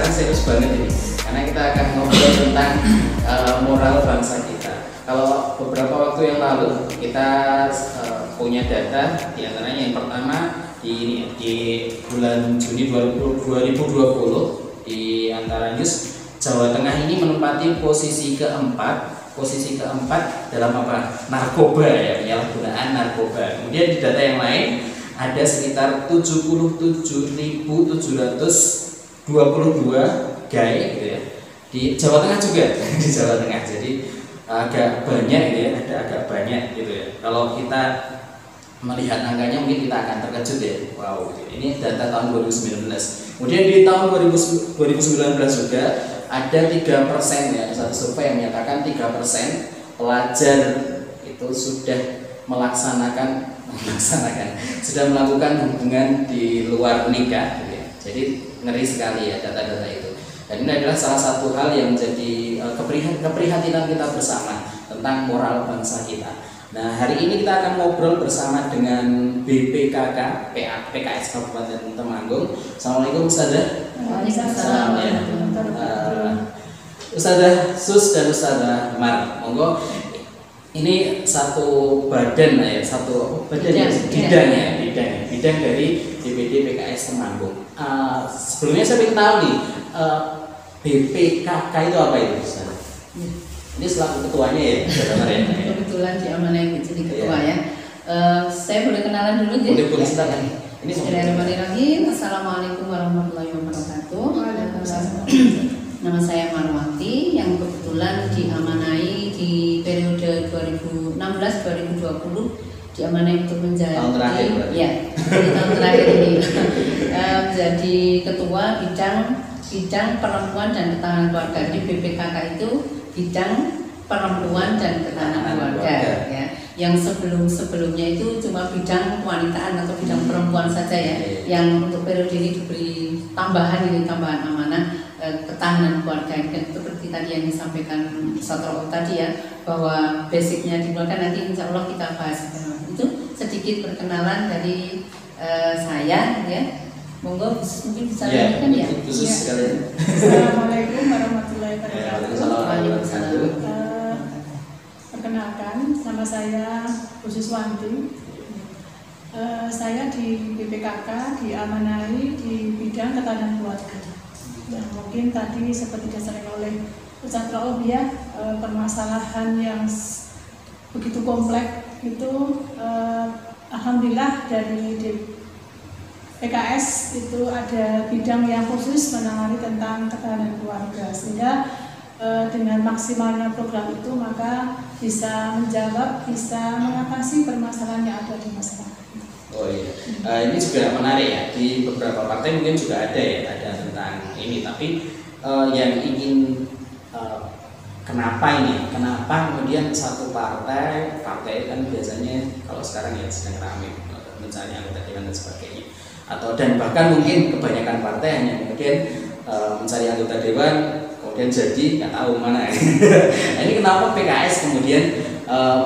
sekarang serius banget ini, karena kita akan ngobrol tentang moral bangsa kita. Kalau beberapa waktu yang lalu kita punya data, diantaranya yang pertama di bulan Juni 2020 di antara news, Jawa Tengah ini menempati posisi keempat dalam apa? Narkoba ya, penyalahgunaan narkoba. Kemudian di data yang lain ada sekitar 77.722 gay gitu ya. Di Jawa Tengah juga di Jawa Tengah. Jadi agak banyak gitu ya, ada agak banyak gitu ya. Kalau kita melihat angkanya mungkin kita akan terkejut ya. Wow, ini data tahun 2019. Kemudian di tahun 2019 juga ada 3% ya, satu survei yang menyatakan 3% pelajar itu sudah sudah melakukan hubungan di luar nikah gitu ya. Jadi ngeri sekali ya data-data itu. Dan ini adalah salah satu hal yang menjadi keprihatinan kita bersama tentang moral bangsa kita. Nah, hari ini kita akan ngobrol bersama dengan BPKK PKS Kabupaten Temanggung. Assalamualaikum Ustazah. Waalaikumsalam ya. Ustazah Sus dan Ustazah Mar, monggo. Ini satu badan ya, bidang dari DPD PKS Temanggung. Sebelumnya saya ingin tahu nih, BPKK itu apa itu? Ini selaku ketuanya ya, Kebetulan diamanai jadi ketua ya. Saya boleh kenalan dulu ya? Boleh silakan. Bismillahirrahmanirrahim. Assalamualaikum warahmatullahi wabarakatuh. Nama saya Marwati yang kebetulan diamanai di periode 2016-2020 diamanai untuk menjadi tahun terakhir, ya, di tahun terakhir ini menjadi ketua bidang perempuan dan ketahanan keluarga. Jadi BPKK itu bidang perempuan dan ketahanan keluarga ya. Yang sebelumnya itu cuma bidang kewanitaan atau bidang perempuan saja ya. Yang untuk periode ini diberi tambahan amanah ketahanan keluarga. Dan seperti tadi yang disampaikan Satro tadi ya, bahwa basicnya dimulai nanti insya Allah kita bahas. Itu sedikit perkenalan dari saya ya. Monggo mungkin bisa lanjutkan ya. Khusus sekalian. Assalamualaikum warahmatullahi wabarakatuh. Perkenalkan, nama saya Khusus Wanti. Saya di BPKK diamanai di bidang ketahanan keluarga. Yang mungkin tadi seperti disampaikan oleh Ustaz Raob ya, permasalahan yang begitu kompleks itu alhamdulillah dari PKS itu ada bidang yang khusus menangani tentang ketahanan keluarga, sehingga dengan maksimalnya program itu maka bisa menjawab, bisa mengatasi permasalahan yang ada di masyarakat. Oh iya, ini juga menarik ya, di beberapa partai mungkin juga ada ya, ada tentang ini, tapi yang ingin kenapa kemudian satu partai kan biasanya kalau sekarang ya sedang ramai mencari anggota dewan dan sebagainya, dan bahkan mungkin kebanyakan partai hanya kemudian mencari anggota dewan kemudian jadi nggak tahu mana. Nah, ini kenapa PKS kemudian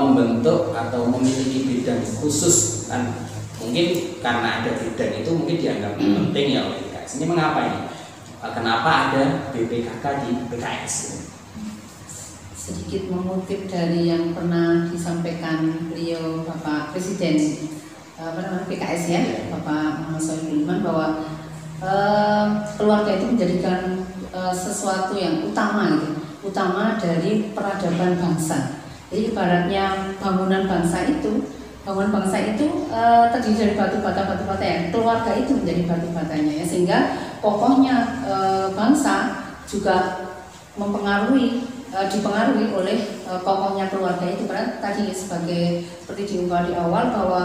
membentuk atau memiliki bidang khusus kan? Mungkin karena ada bidang itu mungkin dianggap penting ya oleh PKS. Ini mengapa ini? Kenapa ada BPKK di PKS? Sedikit mengutip dari yang pernah disampaikan beliau Bapak Presiden PKS ya, Bapak Muhammad Soebul, bahwa keluarga itu menjadikan sesuatu yang utama dari peradaban bangsa. Jadi ibaratnya bangunan bangsa itu terdiri dari batu bata ya. Keluarga itu menjadi batu batanya ya, sehingga kokohnya bangsa juga dipengaruhi oleh kokohnya keluarga itu. Karena tadi seperti diungkap di awal bahwa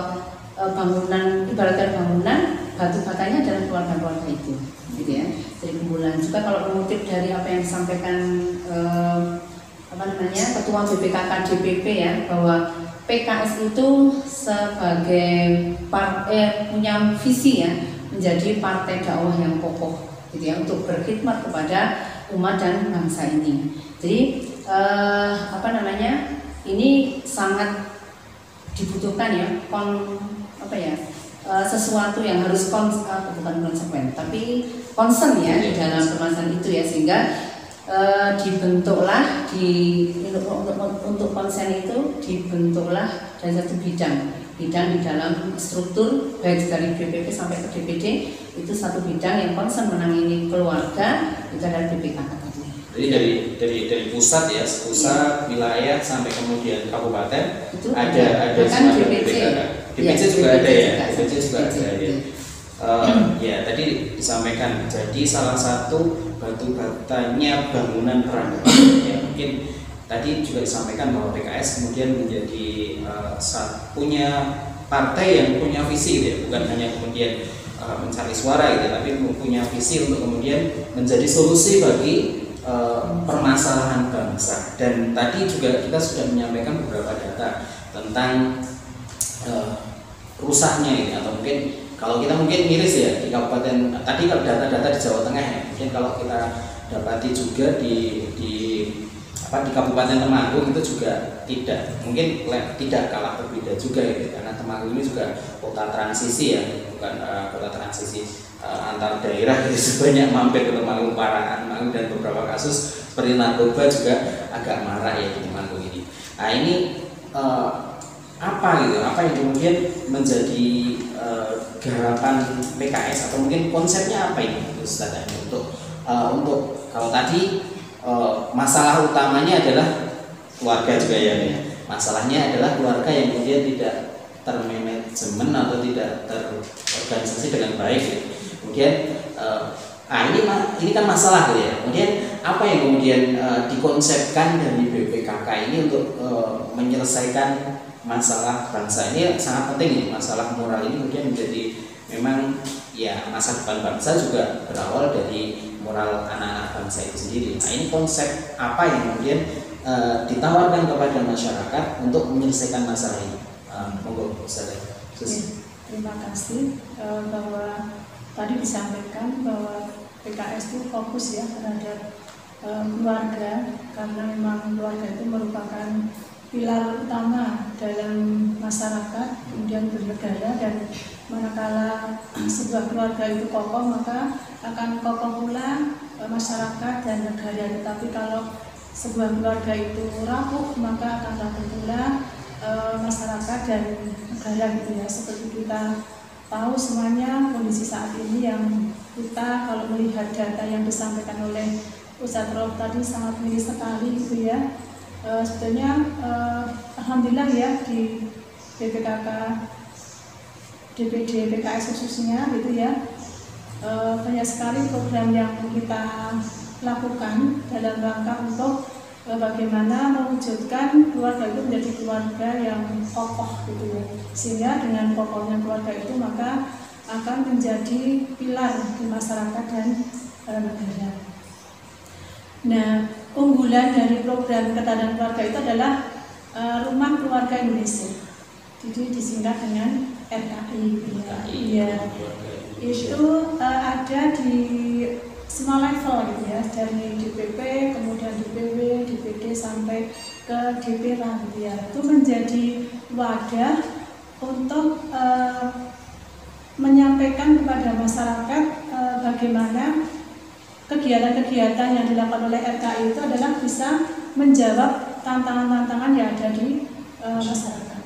ibaratkan bangunan, batu batanya adalah keluarga itu, gitu ya. Jadi kumpulan. Juga kalau mengutip dari apa yang disampaikan Ketua BPKK DPP ya, bahwa PKS itu sebagai punya visi ya, menjadi partai dakwah yang kokoh, gitu ya, untuk berkhidmat kepada umat dan bangsa ini. Jadi ini sangat dibutuhkan ya, sesuatu yang harus bukan konsekuen, tapi concern ya di dalam permasalahan itu ya, sehingga dibentuklah untuk konsen itu dibentuklah dari satu bidang di dalam struktur baik dari BPP sampai ke DPD itu satu bidang yang konsen menangani keluarga itu adalah BPKK tadi. Jadi dari pusat ya, pusat wilayah sampai kemudian kabupaten itu ada kan DPC. DPC juga ada ya, DPC juga ada ya. Ya tadi disampaikan, jadi salah satu batu batanya bangunan peradaban ya, mungkin tadi juga disampaikan bahwa PKS kemudian menjadi punya partai yang punya visi gitu ya, bukan hanya kemudian mencari suara gitu, tapi punya visi untuk kemudian menjadi solusi bagi permasalahan bangsa. Dan tadi juga kita sudah menyampaikan beberapa data tentang rusaknya ini, atau mungkin kalau kita mungkin miris ya di kabupaten tadi, kalau data-data di Jawa Tengah ya, mungkin kalau kita dapati juga di Kabupaten Temanggung itu juga tidak kalah berbeda juga ya, karena Temanggung ini juga kota transisi ya, bukan kota transisi antar daerah, jadi sebanyak mampir ke Temanggung, Parakan, dan beberapa kasus seperti narkoba juga agak marak ya di Temanggung ini. Nah ini apa yang kemudian menjadi garapan PKS, atau mungkin konsepnya apa ini Ustaz untuk kalau tadi masalah utamanya adalah keluarga juga ya, masalahnya adalah keluarga yang kemudian tidak termanajemen atau tidak terorganisasi dengan baik ya. Kemudian ini kan masalah gitu ya. Kemudian apa yang kemudian dikonsepkan dari BPKK ini untuk menyelesaikan masalah bangsa ini sangat penting nih. Masalah moral ini kemudian menjadi memang ya, masa depan bangsa juga berawal dari moral anak-anak bangsa itu sendiri. Nah ini konsep apa yang kemudian ditawarkan kepada masyarakat untuk menyelesaikan masalah ini? Monggo Ustaz. Terima kasih bahwa tadi disampaikan bahwa PKS itu fokus ya terhadap keluarga, karena memang keluarga itu merupakan pilar utama dalam masyarakat, kemudian bernegara, dan manakala sebuah keluarga itu kokoh maka akan kokoh pula masyarakat dan negara. Tetapi kalau sebuah keluarga itu rapuh maka akan rapuh pula masyarakat dan negara gitu ya. Seperti kita tahu semuanya kondisi saat ini yang kita kalau melihat data yang disampaikan oleh Ustadz Rob tadi sangat miris sekali gitu ya. Sebetulnya alhamdulillah ya di BPKK, DPD, PKS khususnya gitu ya, banyak sekali program yang kita lakukan dalam rangka untuk bagaimana mewujudkan keluarga itu menjadi keluarga yang kokoh gitu ya, sehingga dengan kokohnya keluarga itu maka akan menjadi pilar di masyarakat dan negara. Nah, unggulan dari program ketahanan keluarga itu adalah Rumah Keluarga Indonesia, jadi disingkat dengan RKI. Ya, itu ada di semua level gitu ya, dari DPP, kemudian DPW, DPD sampai ke DPRA gitu ya. Itu menjadi wadah untuk menyampaikan kepada masyarakat bagaimana kegiatan-kegiatan yang dilakukan oleh RKI itu adalah bisa menjawab tantangan-tantangan yang ada di masyarakat.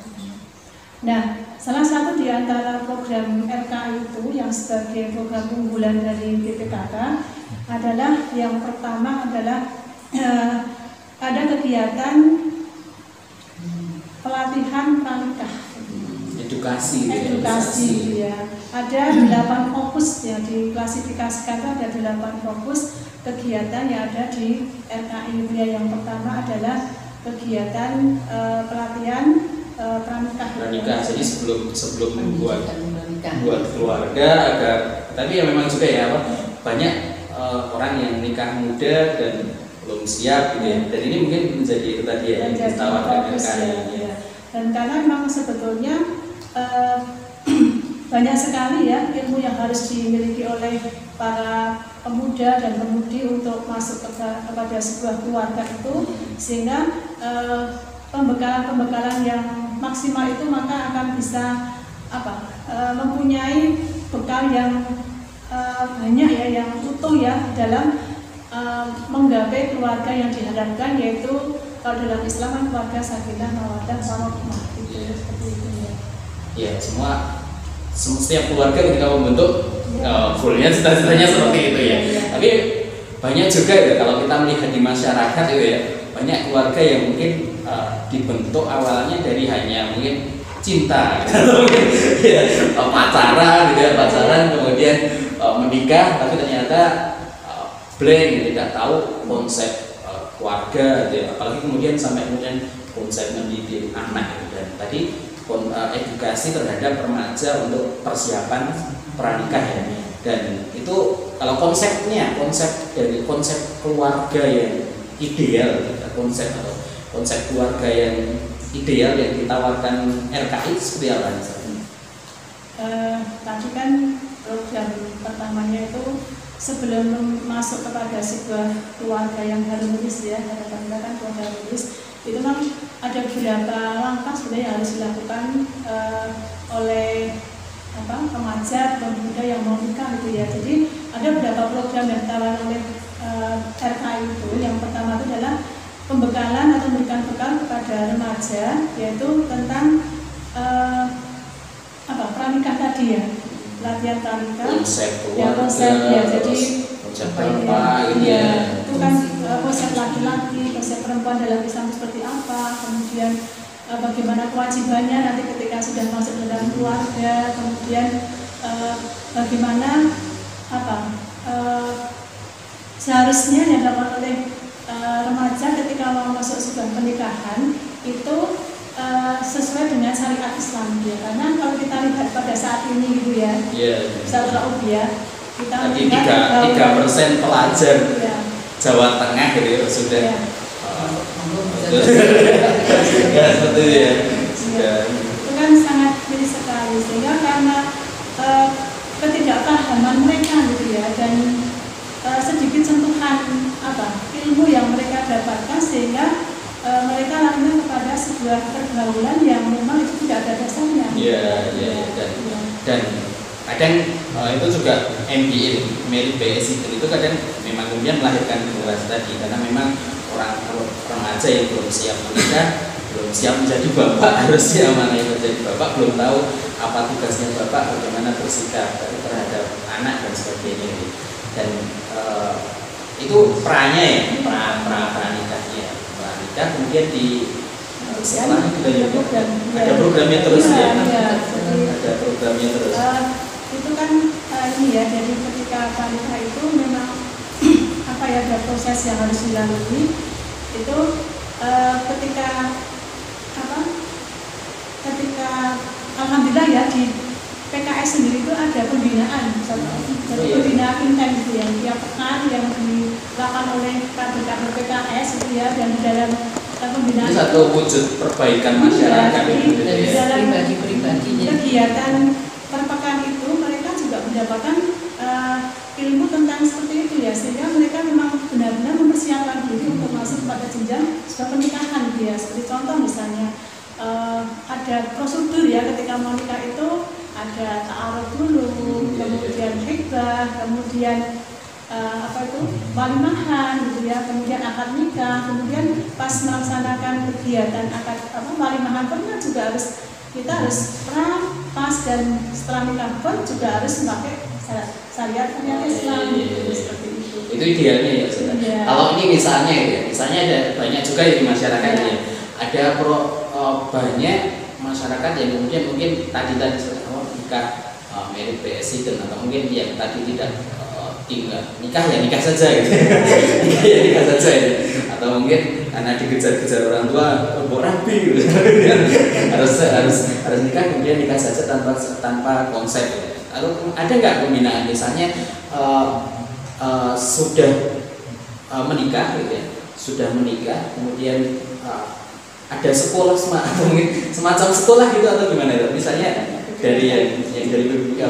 Nah, salah satu di antara program RKI itu yang sebagai program unggulan dari BPKK adalah yang pertama adalah ada kegiatan pelatihan pranikah. Edukasi ya. Ada 8 fokus yang diklasifikasikan, ada 8 fokus kegiatan yang ada di RKI. Yang pertama adalah kegiatan pelatihan pranikah. Jadi sebelum membuat keluarga agar, tapi ya memang juga ya banyak orang yang nikah muda dan belum siap gitu ya. Dan ini mungkin menjadi itu tadi ya yang ditawarkan RKI. Ya. Dan karena memang sebetulnya banyak sekali ya ilmu yang harus dimiliki oleh para pemuda dan pemudi untuk masuk kepada sebuah keluarga itu, sehingga pembekalan yang maksimal itu maka akan bisa mempunyai bekal yang banyak ya, yang utuh ya dalam menggapai keluarga yang diharapkan, yaitu kalau dalam Islam kan keluarga sakinah mawaddah warahmah itu seperti itu ya. Ya, setiap keluarga ketika membentuk fullnya cita-citanya seperti itu ya. Tapi banyak juga ya kalau kita melihat di masyarakat itu ya, banyak keluarga yang mungkin dibentuk awalnya dari hanya mungkin cinta gitu, ya, pacaran gitu ya, kemudian menikah, tapi ternyata blank, tidak tahu konsep keluarga gitu ya. Apalagi kemudian sampai kemudian konsep mendidik anak gitu. Dan tadi edukasi terhadap remaja untuk persiapan pranikah ya. Dan itu kalau konsep keluarga yang ideal, konsep keluarga yang ideal yang ditawarkan RKI seperti apa? Tadi kan program pertamanya itu sebelum masuk kepada sebuah keluarga yang harmonis ya, harapan kita kan keluarga harmonis, itu memang ada beberapa langkah sebenarnya yang harus dilakukan oleh remaja atau pemuda yang mau nikah gitu ya. Jadi ada beberapa program yang ditawarkan oleh RKI itu. Yang pertama itu adalah pembekalan atau memberikan bekal kepada remaja, yaitu tentang pranikah tadi ya, latihan pranikah, konsep ya, jadi konsep apa ini ya, itu kan konsep laki-laki, konsep perempuan dalam Islam seperti apa, kemudian bagaimana kewajibannya nanti ketika sudah masuk dalam keluarga, kemudian bagaimana seharusnya yang dilakukan oleh remaja ketika mau masuk sebuah pernikahan itu sesuai dengan syariat Islam ya. Karena kalau kita lihat pada saat ini gitu ya, secara ya, kita melihat 3% pelajar Jawa Tengah gitu ya, sudah ya seperti itu ya. Itu kan sangat miris sekali, sehingga karena ketidakpahaman mereka gitu ya, dan sedikit sentuhan ilmu yang mereka dapatkan, sehingga mereka larinya kepada sebuah pergaulan yang memang itu tidak ada dasarnya. Dan kadang itu juga MBA, merit BSc itu kadang memang kemudian melahirkan generasi tadi, karena memang orang remaja yang belum siap menikah, belum siap menjadi bapak, harusnya mana yang menjadi bapak, belum tahu apa tugasnya bapak, bagaimana bersikap terhadap anak dan sebagainya. Dan itu perannya ya, pranikahnya, kemudian di setelah itu ada programnya terus ya, ada programnya terus. Itu kan ini ya, jadi ketika pranikah itu memang ada proses yang harus dilalui. Itu ketika alhamdulillah ya di PKS sendiri itu ada pembinaan, jadi pembinaan intens gitu ya, tiap pekan yang dilakukan oleh kader-kader PKS gitu ya, dan di dalam pembinaan itu satu wujud perbaikan masyarakat di dalam kegiatan per pekan itu mereka juga mendapatkan ilmu tentang seperti itu ya, sehingga mereka memang benar-benar mempersiapkan diri untuk masuk pada jenjang sebuah pernikahan gitu ya. Seperti contoh misalnya ada prosedur ya, ketika mau nikah itu ada ta'aruf dulu, kemudian khitbah, kemudian walimahan gitu ya, kemudian akad nikah, kemudian pas melaksanakan kegiatan akad walimahan pun juga kita harus pas, dan setelah nikah pun juga harus memakai syariat Islam gitu, seperti itu. Itu idealnya ya. Kalau ini misalnya ada banyak juga ya di masyarakat ya. Ada banyak masyarakat yang mungkin tadi nikah merit BSc atau mungkin yang tadi tidak nikah saja gitu. nikah saja ya. Atau mungkin karena dikejar-kejar orang tua, mbok rabi gitu. harus nikah, kemudian nikah saja tanpa konsep gitu. Lalu ada nggak pembinaan misalnya sudah menikah gitu ya, kemudian ada sekolah semacam sekolah gitu atau gimana itu, misalnya dari yang dari BPK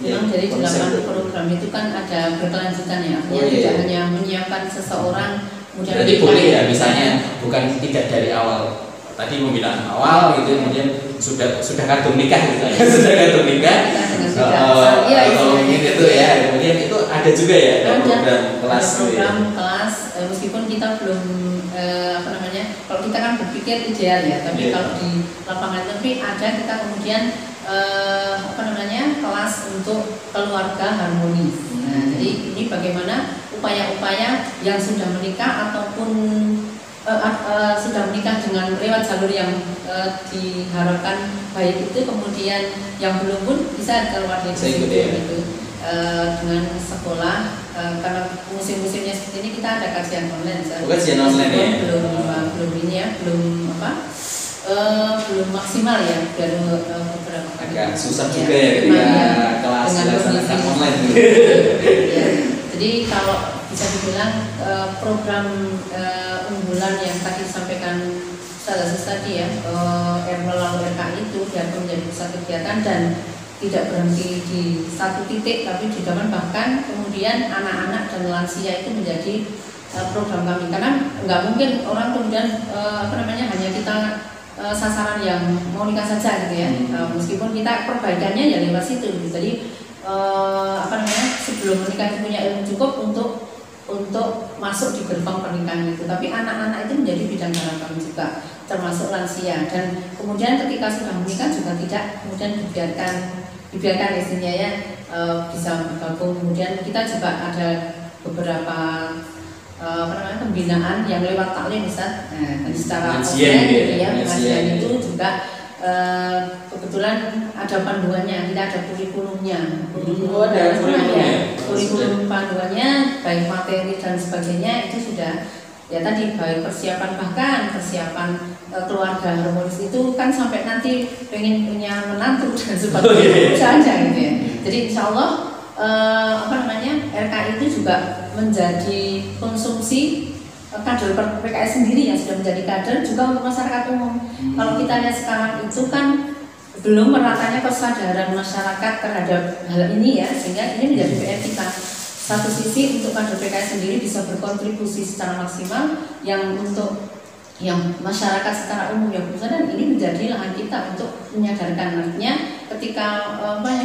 memang dari 8 program itu kan ada berkelanjutan ya, tidak hanya menyiapkan seseorang kemudian berarti boleh ya, misalnya bukan tidak dari awal tadi pembinaan awal gitu, kemudian sudah kartu nikah misalnya, sudah kartu nikah, atau mungkin itu ya, kemudian itu ada juga ya program kelas, program kelas, meskipun kita belum kalau kita kan berpikir ideal ya, tapi kalau di lapangan tapi ada kita kemudian kelas untuk keluarga harmonis. Nah, jadi ini bagaimana upaya-upaya yang sudah menikah ataupun sudah menikah dengan lewat jalur yang diharapkan baik itu, kemudian yang belum pun bisa keluar dari situ gitu. Dengan sekolah, karena musim-musimnya seperti ini kita ada kajian online. Kajian online ya? Belum maksimal ya dari beberapa kali. Agak susah juga ya ketika kelas dilaksanakan online. Ya. Jadi kalau bisa dibilang program unggulan yang tadi disampaikan Ustaz tadi ya, melalui RKI itu diatur menjadi pusat kegiatan dan tidak berhenti di satu titik, tapi didapat bahkan kemudian anak-anak dan lansia itu menjadi program kami, karena nggak mungkin orang kemudian hanya kita sasaran yang mau nikah saja gitu ya. Meskipun kita perbaikannya ya lewat situ gitu. Jadi sebelum menikah itu punya ilmu cukup untuk masuk di gerbang pernikahan itu, tapi anak-anak itu menjadi bidang harapan juga, termasuk lansia, dan kemudian ketika sudah menikah juga tidak kemudian dibiarkan istrinya ya bisa bergabung. Kemudian kita juga ada beberapa pembinaan yang lewat taklim Ustaz, dan secara online gitu ya, pengajian itu juga kebetulan ada panduannya, kita ada kurikulumnya, kurikulum panduannya baik materi dan sebagainya itu sudah ya tadi, baik persiapan, bahkan persiapan keluarga harmonis itu kan sampai nanti pengen punya menantu dan sebagainya saja gitu ya. Jadi insya Allah RKI itu juga menjadi konsumsi kader PKS sendiri yang sudah menjadi kader juga untuk masyarakat umum. Kalau kita lihat sekarang itu kan belum meratanya kesadaran masyarakat terhadap hal ini ya, sehingga ini menjadi PR kita. Satu sisi untuk kader PKS sendiri bisa berkontribusi secara maksimal, yang untuk yang masyarakat secara umum yang bersadar, ini menjadi lahan kita untuk menyadarkan, artinya ketika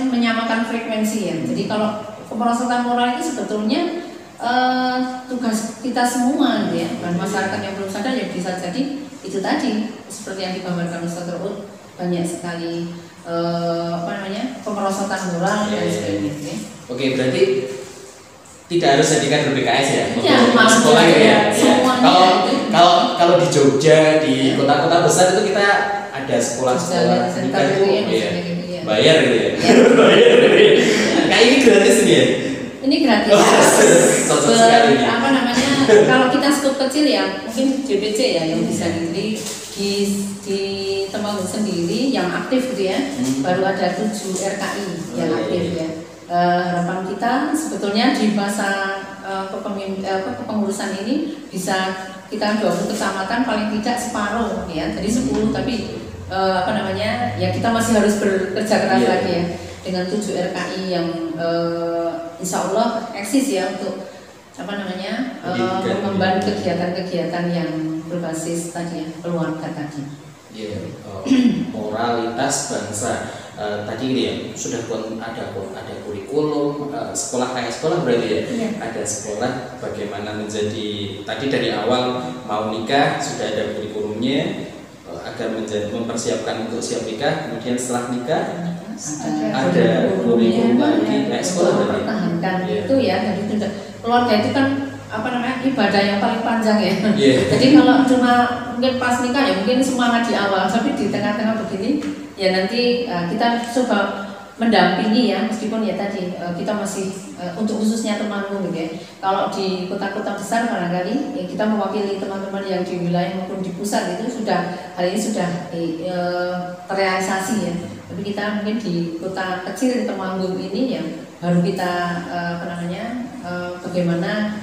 menyamakan frekuensi ya. Jadi kalau kemerosotan moral itu sebetulnya tugas kita semua gitu ya, dan masyarakat yang belum sadar ya bisa jadi itu tadi seperti yang digambarkan Ustaz Ruud, banyak sekali kemerosotan moral dan sebagainya. Oke, berarti tidak harus jadi kader BKS ya, untuk sekolah ya. Kalau di Jogja, di kota-kota besar itu kita ada sekolah-sekolah nikah itu bayar gitu ya. Kayak ini gratis nih ya. Ini gratis. Kalau kita skup kecil ya mungkin JBC ya yang bisa dibeli di Temanggung sendiri yang aktif gitu ya. Baru ada 7 RKI yang aktif ya. Harapan kita sebetulnya di masa kepengurusan ini bisa kita 20 kecamatan paling tidak separuh ya, jadi 10, tapi ya kita masih harus bekerja keras lagi ya dengan 7 RKI yang insya Allah eksis ya untuk mengemban kegiatan-kegiatan yang berbasis tadi ya, keluarga tadi. Moralitas bangsa. Tadi ini ya sudah ada kurikulum sekolah kayak sekolah berarti ya. Ada sekolah bagaimana menjadi tadi dari awal mau nikah sudah ada kurikulumnya agar mempersiapkan untuk siap nikah, kemudian setelah nikah ada kurikulum lagi kayak sekolah berarti. Pertahankan itu ya, jadi keluarga itu kan ibadah yang paling panjang ya. Jadi kalau cuma mungkin pas nikah ya mungkin semangat di awal, tapi di tengah-tengah begini ya nanti kita coba mendampingi ya, meskipun ya tadi kita masih untuk khususnya Temanggung gitu ya. Kalau di kota-kota besar barangkali ya kita mewakili teman-teman yang di wilayah maupun di pusat itu hari ini sudah terrealisasi ya. Tapi kita mungkin di kota kecil Temanggung ini ya baru kita bagaimana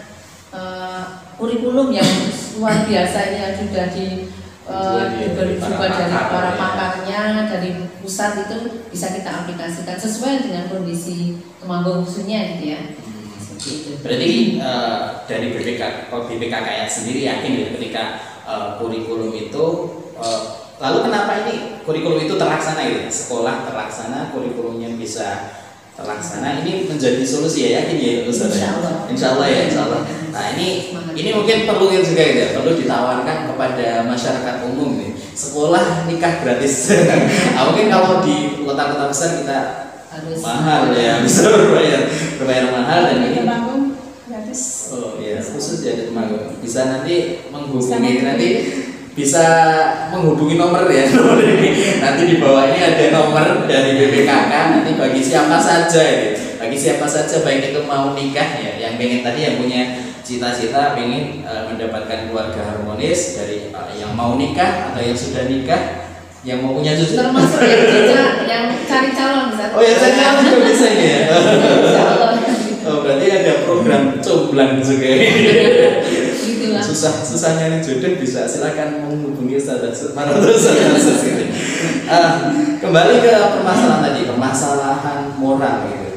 kurikulum yang luar biasa ya sudah diberi dari para pakarnya dari pusat itu bisa kita aplikasikan sesuai dengan kondisi Temanggung khususnya gitu ya. Berarti dari BPKK sendiri yakin ya ketika kurikulum itu lalu kenapa ini kurikulum itu terlaksana gitu? Sekolah terlaksana, kurikulumnya bisa terlaksana, ini menjadi solusi ya, yakin ya Ustaz? Insya Allah ya, insya Allah. Nah ini mungkin perlu juga ya, perlu ditawarkan kepada masyarakat umum nih, sekolah nikah gratis. Nah, mungkin kalau di kota-kota besar kita harus mahal ya, bisa berbayar mahal dan ini. Temanggung gratis. Oh iya, khusus ya di Temanggung. Bisa nanti bisa menghubungi nomor ya. Nanti di bawah ini ada nomor dari BPKK, nanti bagi siapa saja gitu. Bagi siapa saja baik itu mau nikah ya, yang pengen tadi yang punya cita-cita pengen mendapatkan keluarga harmonis, dari yang mau nikah atau yang sudah nikah, yang mau punya cucu. Termasuk yang cari calon bisa. Oh ya, cari calon juga bisa ya. Insya Allah. Oh, berarti ada program comblang juga. Gitulah. Susah nyari jodoh, bisa silakan menghubungi Ustaz Maratus. Kembali ke permasalahan tadi, permasalahan moral gitu.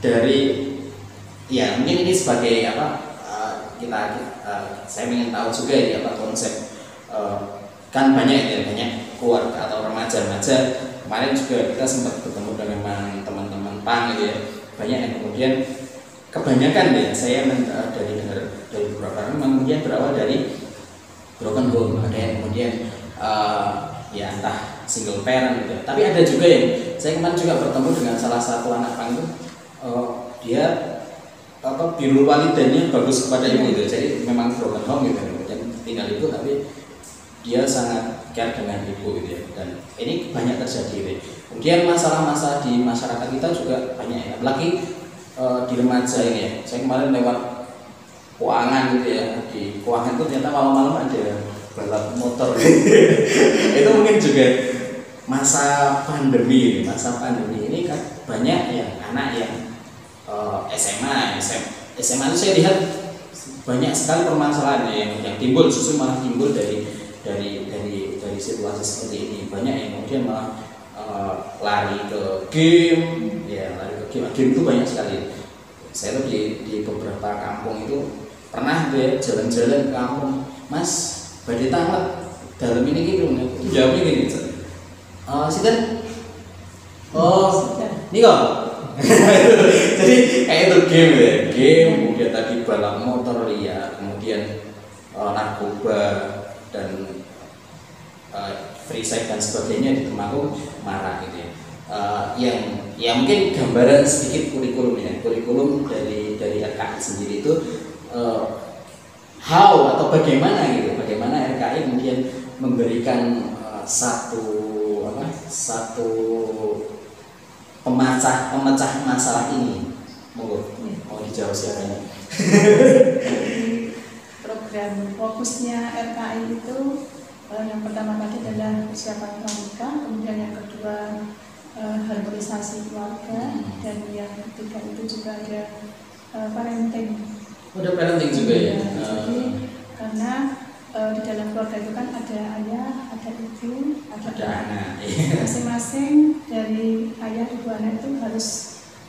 Dari ya mungkin ini sebagai apa, saya ingin tahu juga ya apa konsep, kan banyak keluarga atau remaja-remaja. Kemarin juga kita sempat bertemu dengan teman-teman PAN gitu ya, banyak yang kemudian kebanyakan ya saya dari beberapa orang kemudian berawal dari broken home, ada yang kemudian ya entah single parent gitu. Tapi ada juga yang saya kemarin juga bertemu dengan salah satu anak PAN itu, dia birrul walidainnya bagus kepada ibu gitu, jadi memang broken home gitu, kemudian tinggal ibu tapi dia sangat care dengan ibu gitu ya. Dan ini banyak terjadi gitu. Kemudian masalah-masalah di masyarakat kita juga banyak ya, apalagi di remaja ini ya. Saya kemarin lewat keuangan gitu ya, di keuangan itu ternyata malam-malam ada balap motor gitu. Itu mungkin juga masa pandemi ini kan banyak yang anak yang SMA itu saya lihat banyak sekali permasalahan yang timbul, justru malah timbul dari situasi seperti ini. Banyak yang kemudian malah lari ke game itu banyak sekali. Saya tuh di beberapa kampung itu pernah deh jalan-jalan ke kampung, Mas badai tamat dalam ini gitu, jawabnya gini, Sinten? Oh, ini kok. Jadi kayak itu game, kemudian tadi balap motor liar, kemudian narkoba dan free sex dan sebagainya di Temanggung marak gitu ya. Yang mungkin gambaran sedikit kurikulum dari RKI sendiri itu how atau bagaimana RKI kemudian memberikan satu pemecah masalah ini. Mau dijawab siapa ini? Program fokusnya RKI itu yang pertama tadi adalah persiapan pramuka, kemudian yang kedua harmonisasi keluarga, dan yang ketiga itu juga ada parenting. Ada parenting juga ya. Jadi karena di dalam keluarga itu kan ada ayah, ada ibu, ada anak. Masing-masing dari ayah ibu anak itu harus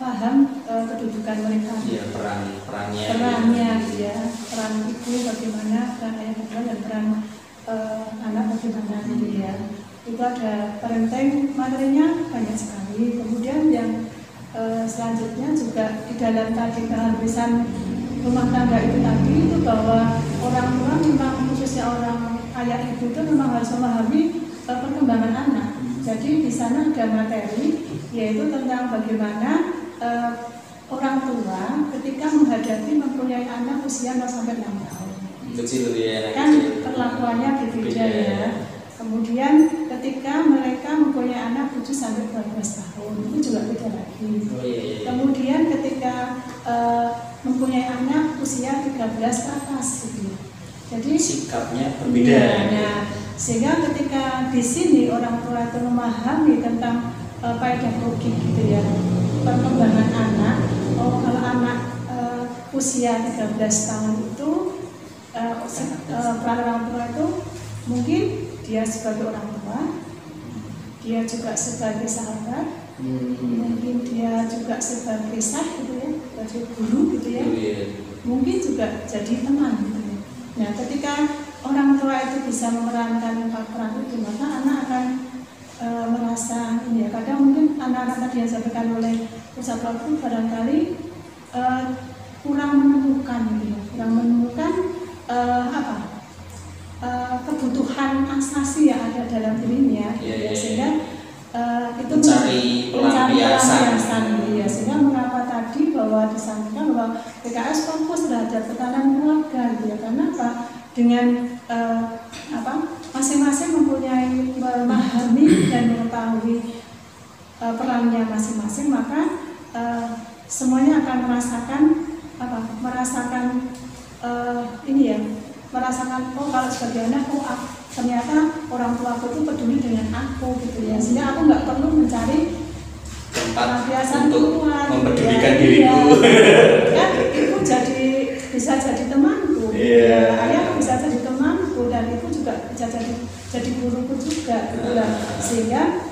paham kedudukan mereka. Iya, perannya. Ya, peran ibu bagaimana, peran ayah bagaimana, dan peran anak bagaimana gitu ya. Itu ada parenting, materinya banyak sekali. Kemudian yang selanjutnya juga di dalam tadi keharmonisan rumah tangga itu tadi itu bahwa orang tua memang khususnya orang ayah ibu itu memang harus memahami perkembangan anak. Jadi di sana ada materi yaitu tentang bagaimana orang tua ketika menghadapi mempunyai anak usia 0 sampai 6 tahun. Kecil ya. Kan perlakuannya berbeda ya. Kemudian ketika mereka mempunyai anak 7 sampai 12 tahun itu juga beda lagi. Kemudian ketika mempunyai anak usia 13 ke atas gitu. Jadi sikapnya berbeda. Ya, sehingga ketika di sini orang tua itu memahami tentang pedagogik gitu ya, perkembangan anak. Oh, kalau anak usia 13 tahun itu peran orang tua itu mungkin dia sebagai orang tua, dia juga sebagai sahabat, mungkin dia juga sebagai sah gitu ya, sebagai guru gitu ya, mungkin juga jadi teman gitu ya. Nah, ketika orang tua itu bisa memerankan peran itu, maka anak akan merasa ini ya. Kadang mungkin anak-anak tadi yang disampaikan oleh Ustaz Rofi barangkali kurang menemukan gitu, kurang menemukan kebutuhan asasi yang ada dalam dirinya, sehingga itu mencari pelampiasan ya. Sehingga mengapa tadi bahwa disampaikan bahwa PKS fokus terhadap ketahanan keluarga gitu ya, karena apa? Dengan masing-masing mempunyai, memahami dan mengetahui perannya masing-masing, maka semuanya akan merasakan ini ya, merasakan oh kalau sebagai anak ternyata orang tua aku itu peduli dengan aku gitu ya, sehingga aku nggak perlu mencari tempat untuk keluar, mempedulikan ya, diriku. Kan ibu bisa jadi temanku, ayah bisa jadi temanku, dan ibu juga bisa jadi guruku juga gitu lah. Sehingga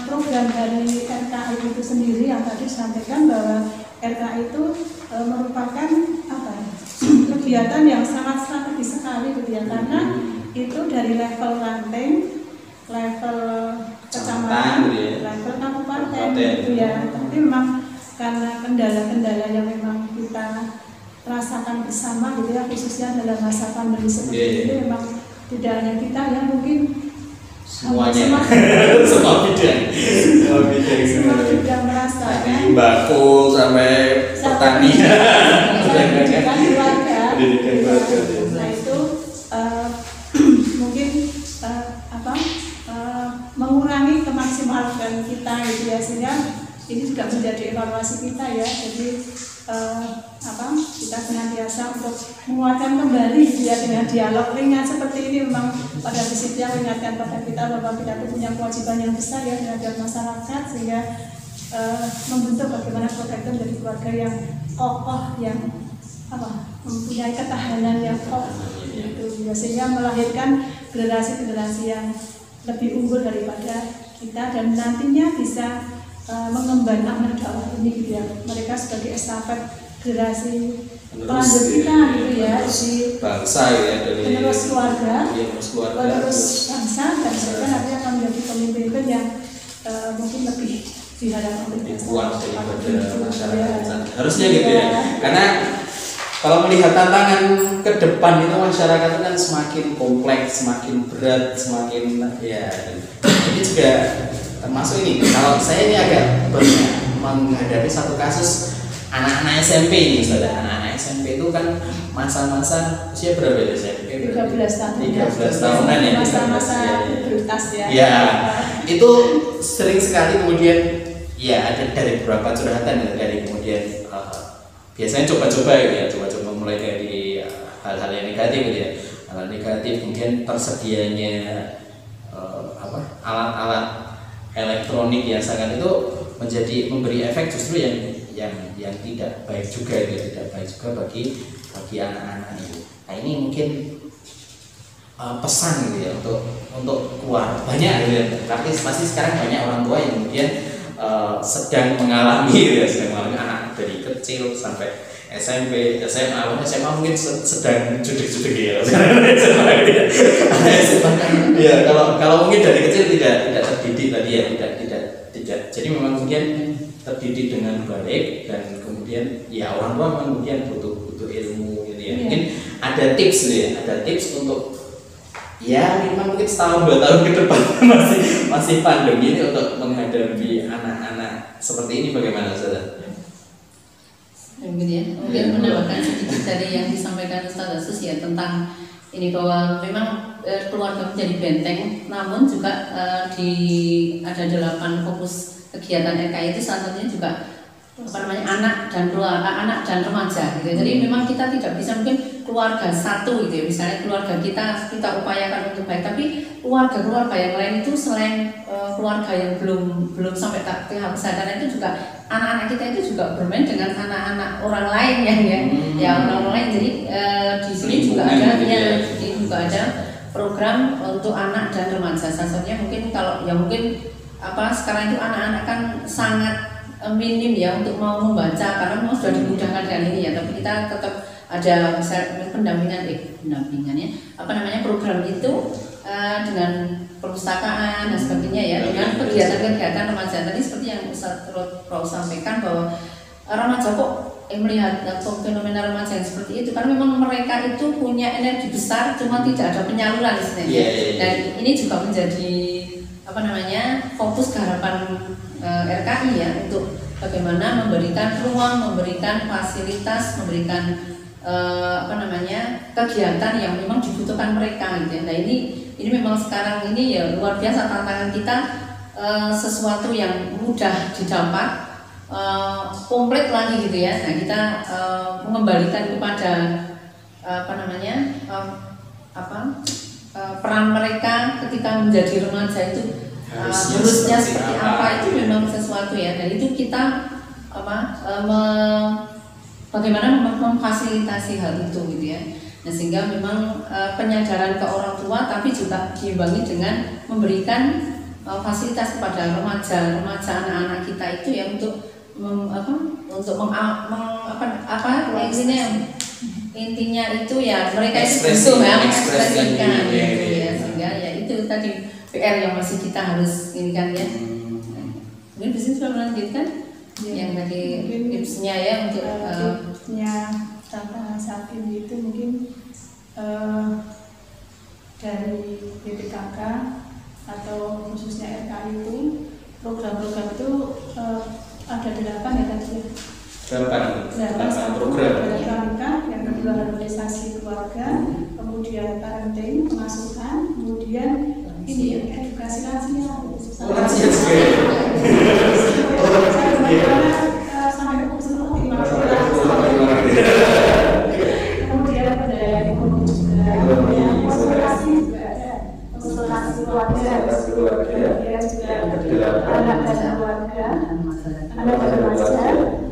program dari RKI itu sendiri yang tadi disampaikan bahwa RKI itu merupakan kegiatan yang sangat strategis sekali gitu ya, karena itu dari level ranting, level kecamatan, level kabupaten gitu ya. Tapi memang karena kendala-kendala yang memang kita rasakan bersama gitu ya, khususnya dalam masa pandemi seperti ini, memang tidak hanya kita ya, mungkin semuanya semua bidang merasakan dari bakul sampai pertanian, pendidikan keluarga. Nah itu mungkin mengurangi kemaksimalan kita gitu ya, sehingga ini juga menjadi evaluasi kita ya. Jadi kita senantiasa untuk menguatkan kembali ya, dengan dialog ringan seperti ini. Memang pada prinsipnya mengingatkan pada kita bahwa kita punya kewajiban yang besar ya terhadap masyarakat, sehingga membentuk bagaimana keluarga itu menjadi keluarga yang kokoh, yang mempunyai ketahanan yang kokoh gitu ya, sehingga melahirkan generasi-generasi yang lebih unggul daripada kita, dan nantinya bisa mengemban amanah dakwah ini gitu ya. Mereka sebagai estafet generasi pelanjut kita gitu ya, di bangsa ya, dari penerus keluarga, penerus bangsa, dan mereka nanti akan menjadi pemimpin yang mungkin lebih diharapkan lebih kuat daripada masyarakat. Harusnya gitu ya, karena kalau melihat tantangan ke depan itu masyarakat itu kan semakin kompleks, semakin berat, semakin ya. Ini juga termasuk ini. Kalau saya ini agak banyak menghadapi satu kasus anak-anak SMP ini, saudara. Anak-anak SMP itu kan masa-masa usia berapa ya SMP? 13 tahunan ya. Masa-masa pubertas ya. Ya, itu sering sekali kemudian ya ada dari beberapa curhatan dari kemudian biasanya coba-coba ya, coba-coba mulai dari hal-hal yang negatif gitu ya, hal negatif, kemudian tersedianya alat-alat elektronik yang sangat itu memberi efek justru yang tidak baik juga ya, tidak baik juga bagi anak-anak itu. Nah ini mungkin pesan gitu ya untuk keluar banyak gitu ya, tapi pasti sekarang banyak orang tua yang kemudian sedang mengalami anak dari kecil sampai SMP, SMA mungkin sedang judik-judik ya. Ya kalau mungkin dari kecil tidak terdidik tadi ya, tidak. Jadi memang kemudian terdidik dengan baik, dan kemudian ya orang tua memang kemudian butuh ilmu gitu ya. Mungkin ada tips gitu ya, ada tips untuk ya memang mungkin setahun 2 tahun ke depan masih pandemi ini untuk menghadapi anak-anak seperti ini bagaimana, saudara? Mungkin menambahkan sedikit dari yang disampaikan Ustaz Asus ya, tentang ini bahwa memang keluarga menjadi benteng, namun juga ada 8 fokus kegiatan RKI itu, salah satunya juga anak dan remaja gitu. Jadi memang kita tidak bisa mungkin keluarga satu gitu ya, misalnya keluarga kita upayakan untuk baik, tapi keluarga yang lain itu selain keluarga yang belum sampai tahap kesadaran itu juga anak-anak kita itu juga bermain dengan anak-anak orang lain orang lain. Jadi di sini juga ada program untuk anak dan remaja. Salah satunya mungkin sekarang itu anak-anak kan sangat minim ya untuk mau membaca, karena memang sudah dimudahkan dengan ini ya, tapi kita tetap ada misalnya pendampingannya apa namanya program itu dengan perpustakaan dan sebagainya ya, dengan kegiatan-kegiatan remaja tadi seperti yang Ustadz Roh sampaikan bahwa remaja kok melihat fenomena remaja yang seperti itu karena memang mereka itu punya energi besar cuma tidak ada penyaluran istilahnya. Dan ini juga menjadi apa namanya fokus keharapan RKI ya, untuk bagaimana memberikan ruang, memberikan fasilitas, memberikan apa namanya kegiatan yang memang dibutuhkan mereka gitu ya. Nah ini memang sekarang ini ya luar biasa tantangan kita, sesuatu yang mudah didapat komplit lagi gitu ya. Nah kita mengembalikan kepada apa namanya peran mereka ketika menjadi remaja itu harusnya seperti apa, itu memang sesuatu ya. Dan itu kita bagaimana memfasilitasi hal itu gitu ya. Nah sehingga memang penyadaran ke orang tua tapi juga diimbangi dengan memberikan fasilitas kepada remaja anak-anak kita itu ya, untuk intinya itu ya mereka itu butuh ya mengekspresikan gitu ya, sehingga ya itu tadi PR yang masih kita harus ini kan ya. Mungkin di sini sudah melanjutkan yang tadi tipsnya ya untuk tipsnya tantangan saat ini itu mungkin dari BPKK atau khususnya RKI itu program-program itu ada 8 ya tadi ya. 8 program. Yang kedua harmonisasi keluarga, kemudian parenting, pengasuhan, kemudian ini ya edukasi lansia. Sampai ke seluruh kemudian pemberdayaan ekonomi juga, kemudian konsultasi juga ada, konsultasi keluarga, kemudian juga anak dan keluarga, anak dan remaja,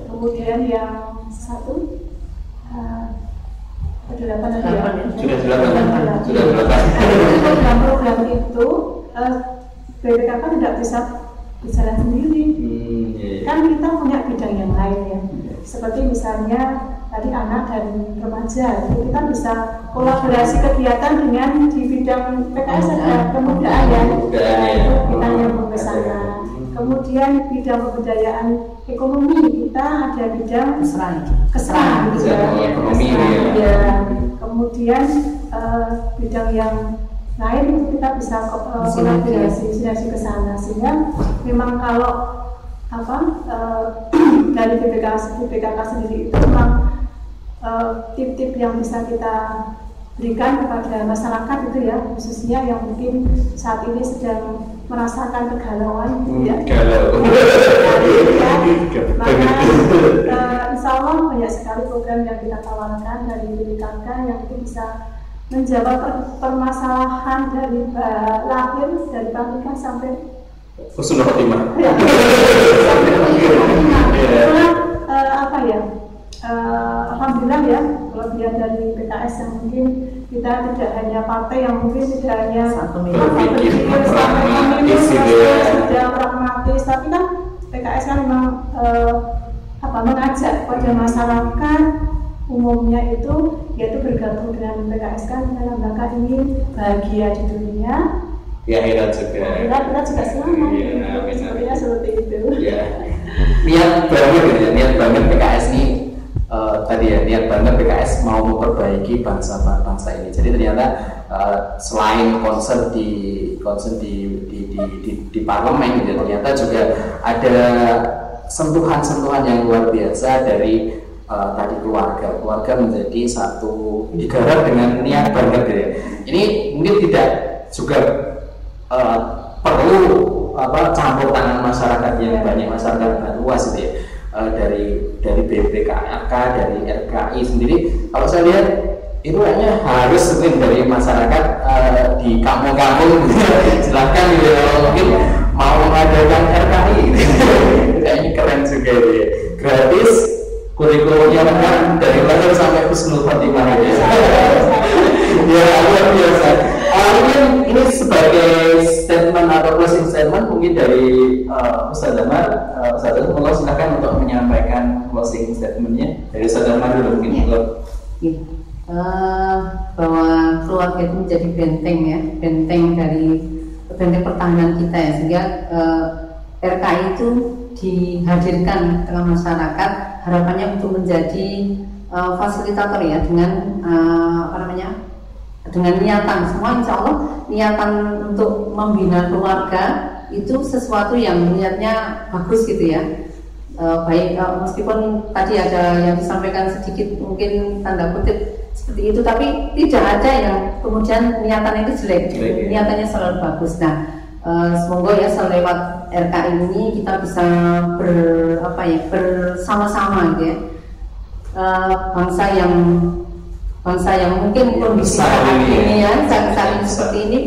kemudian yang satu program itu BPKK tidak bisa bicara sendiri. Kan kita punya bidang yang lain ya, seperti misalnya tadi anak dan remaja, jadi kita bisa kolaborasi kegiatan dengan di bidang PKS ada kemudaan ya, itu kita nyambung ke sana. Kemudian bidang pemberdayaan ekonomi kita ada bidang keserah gitu ya. Kemudian bidang yang lain itu kita bisa kolaborasi sinergi ke sana, sehingga memang kalau dari BPKK sendiri itu memang tip-tip yang bisa kita berikan kepada masyarakat itu ya, khususnya yang mungkin saat ini sedang merasakan kegalauan ya. Maka insya Allah banyak sekali program yang kita tawarkan dari BPKK yang mungkin bisa menjawab permasalahan dari lahir, dari pernikahan sampai husnul khotimah. Alhamdulillah ya, kalau dilihat dari PKS yang mungkin kita tidak hanya partai yang mungkin tidak hanya sudah pragmatis, tapi kan PKS kan memang mengajak pada masyarakat umumnya itu yaitu bergabung dengan PKS kan dalam rangka ingin bahagia di dunia, ya akhirat juga. Akhirat juga selamat. Sepertinya seperti itu. Ya. Niat banget PKS nih tadi ya, niat banget PKS mau memperbaiki bangsa ini. Jadi ternyata selain concern di parlemen gitu, ternyata juga ada sentuhan-sentuhan yang luar biasa dari tadi keluarga menjadi satu, digarap dengan niat banget ya. Ini mungkin tidak juga perlu campur tangan masyarakat yang banyak, masyarakat luas gitu ya, dari BPKK, dari RKI sendiri. Kalau saya lihat itu kayaknya harus mungkin dari masyarakat di kampung-kampung silahkan gitu, mungkin mau mengadakan RKI gitu. Kayaknya keren juga ya, gratis, kurikulumnya lengkap dari lahir sampai husnul khotimah ya. Ya luar biasa. Mungkin ini sebagai statement atau closing statement mungkin dari Ustaz Damar. Ustaz Damar, silakan untuk menyampaikan closing statementnya dari Ustaz Damar dulu mungkin. bahwa keluarga itu menjadi benteng ya, benteng pertahanan kita ya, sehingga RKI itu dihadirkan di tengah masyarakat, harapannya untuk menjadi fasilitator ya, dengan dengan niatan semua, insya Allah niatan untuk membina keluarga itu sesuatu yang niatnya bagus gitu ya. Baik, meskipun tadi ada yang disampaikan sedikit mungkin tanda kutip seperti itu, tapi tidak ada yang kemudian niatannya itu jelek, niatannya selalu bagus. Nah, semoga ya selewat RKI ini kita bisa bersama-sama gitu ya, bangsa yang mungkin kondisi saat ini ya, saat seperti ini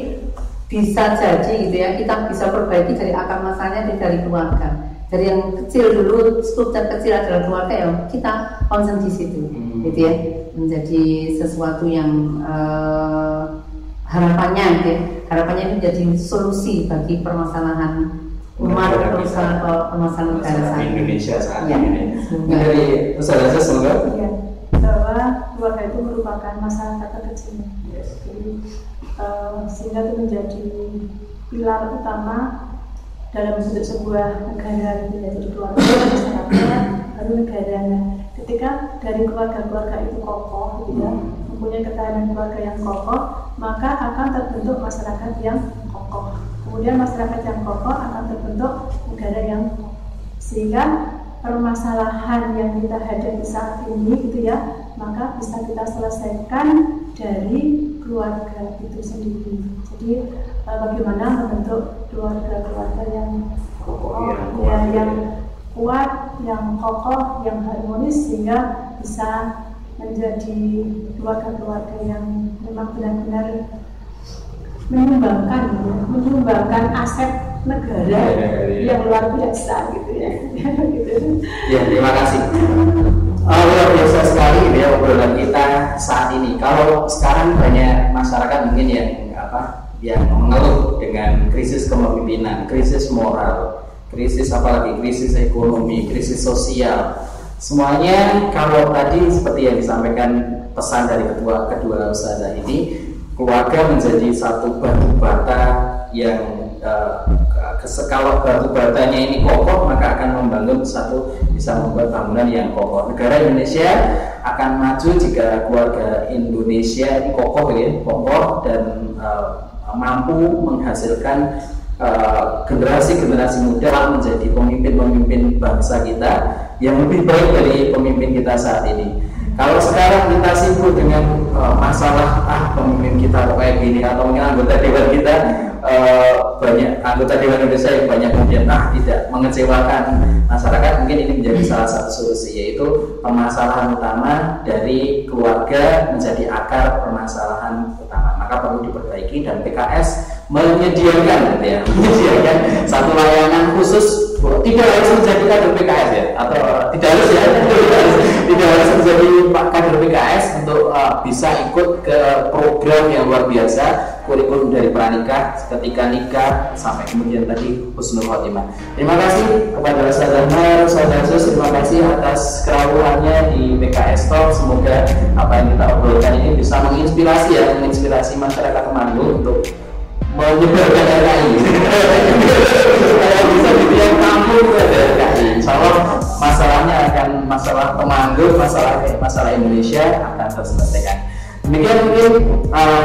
bisa jadi gitu ya, kita bisa perbaiki dari akar masalahnya dari keluarga. Dari yang kecil dulu, struktur kecil adalah keluarga ya, kita concern di situ, gitu ya, menjadi sesuatu yang harapannya ini menjadi solusi bagi permasalahan umat, permasalahan negara saat Indonesia saat ya. ini. Dari Ustazah semoga Ya, bahwa keluarga itu merupakan masyarakat terkecil. Jadi sehingga itu menjadi pilar utama dalam bentuk sebuah negara, jadi keluarga, masyarakat, baru negaranya. Ketika dari keluarga-keluarga itu kokoh, gitu ya, mempunyai ketahanan keluarga yang kokoh, maka akan terbentuk masyarakat yang kokoh. Kemudian masyarakat yang kokoh akan terbentuk negara yang kokoh. Sehingga permasalahan yang kita hadapi saat ini, gitu ya, maka bisa kita selesaikan dari keluarga itu sendiri. Jadi bagaimana membentuk keluarga-keluarga yang kokoh, yang kuat, yang kokoh, yang harmonis, sehingga bisa menjadi keluarga-keluarga yang memang benar-benar menyumbangkan aset negara yang luar biasa gitu ya. Ya, terima kasih. Luar biasa sekali gitu ya obrolan kita saat ini. Kalau sekarang banyak masyarakat mungkin yang mengeluh dengan krisis kepemimpinan, krisis moral, krisis apalagi krisis ekonomi, krisis sosial. Semuanya kalau tadi seperti yang disampaikan pesan dari kedua ustazah ini, keluarga menjadi satu batu bata yang kalau batu batanya ini kokoh, maka akan bisa membuat bangunan yang kokoh. Negara Indonesia akan maju jika keluarga Indonesia ini kokoh dan mampu menghasilkan generasi-generasi muda menjadi pemimpin-pemimpin bangsa kita yang lebih baik dari pemimpin kita saat ini. Kalau sekarang kita sibuk dengan masalah pemimpin kita kayak gini, atau mungkin anggota dewan kita banyak anggota dewan Indonesia yang banyak kemudian tidak mengecewakan masyarakat, mungkin ini menjadi salah satu solusi, yaitu permasalahan utama dari keluarga menjadi akar permasalahan utama, maka perlu diperbaiki, dan PKS menyediakan satu layanan khusus, tidak harus menjadi kader PKS ya, atau tidak harus menjadi kader PKS untuk bisa ikut ke program yang luar biasa, kurikulum dari pranikah, ketika nikah, sampai kemudian tadi husnul khotimah. Terima kasih kepada Ustazah Nur, Ustazah Sus, terima kasih atas kerawuannya di PKS Talk. Semoga apa yang kita obrolkan ini bisa menginspirasi masyarakat Temanggung untuk menyebarkan RKI supaya bisa di tiap kampung ada RKI. Insya Allah masalahnya akan masalah Temanggung, masalah Indonesia akan terselesaikan. Demikian mungkin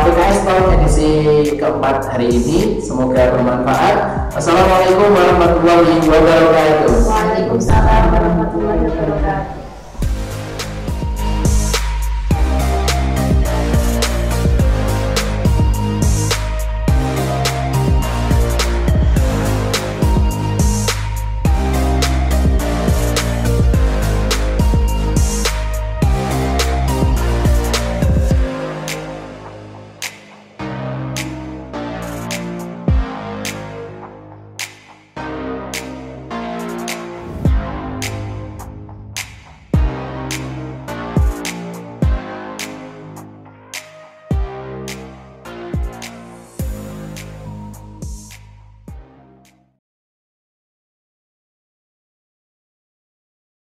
PKS Talk edisi keempat hari ini, semoga bermanfaat. Assalamualaikum warahmatullahi wabarakatuh. Waalaikumsalam warahmatullahi wabarakatuh.